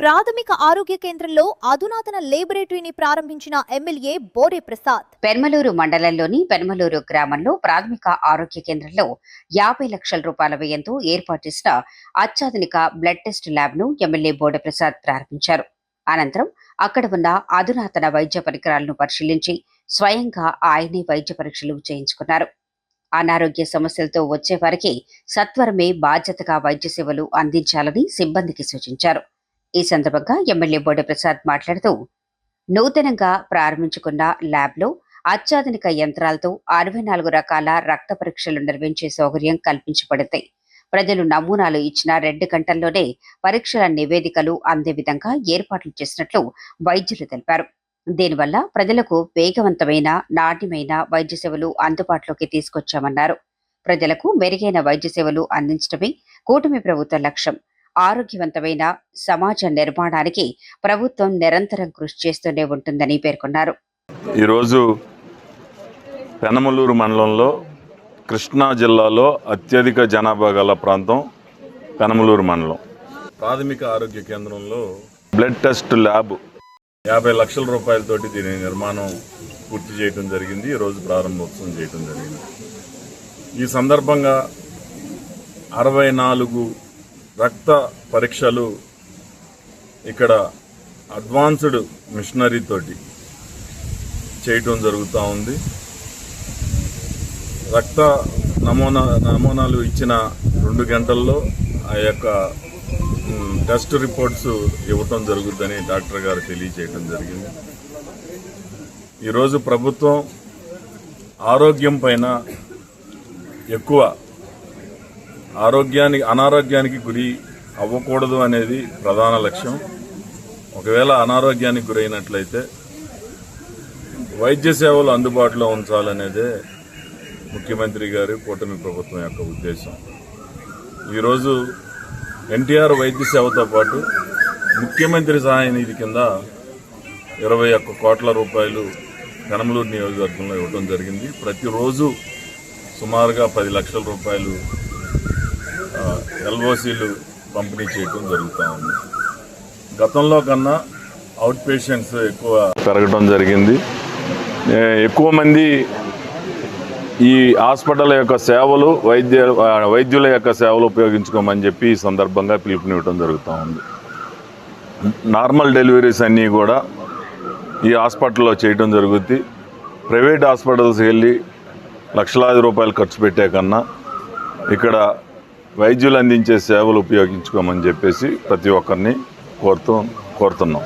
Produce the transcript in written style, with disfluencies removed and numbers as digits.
ప్రాథమిక ఆరోగ్య కేంద్రంలో అధునాతన లేబొరేటరీని ప్రారంభించిన ఎమ్మెల్యే బోడే ప్రసాద్. పెర్మలూరు మండలంలోని పెర్మలూరు గ్రామంలో ప్రాథమిక ఆరోగ్య కేంద్రంలో 50 లక్షల రూపాయల వ్యయంతో ఏర్పాటు చేసిన అత్యాధునిక బ్లడ్ టెస్ట్ ల్యాబ్ ను ఎమ్మెల్యే బోడే ప్రసాద్ ప్రారంభించారు. అనంతరం అక్కడ ఉన్న అధునాతన వైద్య పరికరాలను పరిశీలించి స్వయంగా ఆయనే వైద్య పరీక్షలు చేయించుకున్నారు. అనారోగ్య సమస్యలతో వచ్చే వారికి సత్వరమే బాధ్యతగా వైద్య సేవలు అందించాలని సిబ్బందికి సూచించారు. ఈ సందర్భంగా ఎమ్మెల్యే బోడే ప్రసాద్ మాట్లాడుతూ, నూతనంగా ప్రారంభించుకున్న ల్యాబ్లో అత్యాధునిక యంత్రాలతో 64 రకాల రక్త పరీక్షలు నిర్వహించే సౌకర్యం కల్పించబడింది. ప్రజలు నమూనాలు ఇచ్చిన 2 గంటల్లోనే పరీక్షల నివేదికలు అందే విధంగా ఏర్పాట్లు చేసినట్లు వైద్యులు తెలిపారు. దీనివల్ల ప్రజలకు వేగవంతమైన, నాణ్యమైన వైద్య సేవలు అందుబాటులోకి తీసుకొచ్చామన్నారు. ప్రజలకు మెరుగైన వైద్య సేవలు అందించడమే కూటమి ప్రభుత్వ లక్ష్యం. ఆరోగ్యవంతమైన సమాజ నిర్మాణానికి ప్రభుత్వం నిరంతరం కృషి చేస్తూనే ఉంటుందని పేర్కొన్నారు. ఈరోజు పెనమలూరు మండలంలో కృష్ణా జిల్లాలో అత్యధిక జనాభా గల ప్రాంతం పెనమలూరు మండలం. ప్రాథమిక ఆరోగ్య కేంద్రంలో బ్లడ్ టెస్ట్ ల్యాబ్ 50 లక్షల రూపాయలతోటి దీని నిర్మాణం పూర్తి చేయడం జరిగింది. ఈరోజు ప్రారంభోత్సవం చేయడం జరిగింది. ఈ సందర్భంగా 64 రక్త పరీక్షలు ఇక్కడ అడ్వాన్స్డ్ మిషనరీ తోటి చేయటం జరుగుతూ ఉంది. రక్త నమూనాలు ఇచ్చిన 2 గంటల్లో ఆ యొక్క టెస్ట్ రిపోర్ట్స్ ఇవ్వటం జరుగుతుందని డాక్టర్ గారు తెలియజేయడం జరిగింది. ఈరోజు ప్రభుత్వం ఆరోగ్యం పైన ఎక్కువ అనారోగ్యానికి గురి అవ్వకూడదు అనేది ప్రధాన లక్ష్యం. ఒకవేళ అనారోగ్యానికి గురైనట్లయితే వైద్య సేవలు అందుబాటులో ఉంచాలనేదే ముఖ్యమంత్రి గారు, కూటమి ప్రభుత్వం యొక్క ఉద్దేశం. ఈరోజు ఎన్టీఆర్ వైద్య సేవతో పాటు ముఖ్యమంత్రి సహాయ నిధి కింద 21 కోట్ల రూపాయలు పెనమలూరు నియోజకవర్గంలో ఇవ్వడం జరిగింది. ప్రతిరోజు సుమారుగా 10 లక్షల రూపాయలు ఎల్ఓసీలు పంపిణీ చేయడం జరుగుతూ ఉంది. గతంలో కన్నా అవుట్ పేషెంట్స్ ఎక్కువ పెరగడం జరిగింది. ఎక్కువ మంది ఈ హాస్పిటల్ యొక్క సేవలు, వైద్యుల యొక్క సేవలు ఉపయోగించుకోమని చెప్పి ఈ సందర్భంగా పిలుపునివ్వడం జరుగుతూ ఉంది. నార్మల్ డెలివరీస్ అన్నీ కూడా ఈ హాస్పిటల్లో చేయడం జరుగుద్ది. ప్రైవేట్ హాస్పిటల్స్కి వెళ్ళి లక్షలాది రూపాయలు ఖర్చు పెట్టే కన్నా ఇక్కడ వైద్యులు అందించే సేవలు ఉపయోగించుకోమని చెప్పేసి ప్రతి ఒక్కరిని కోరుతున్నాం.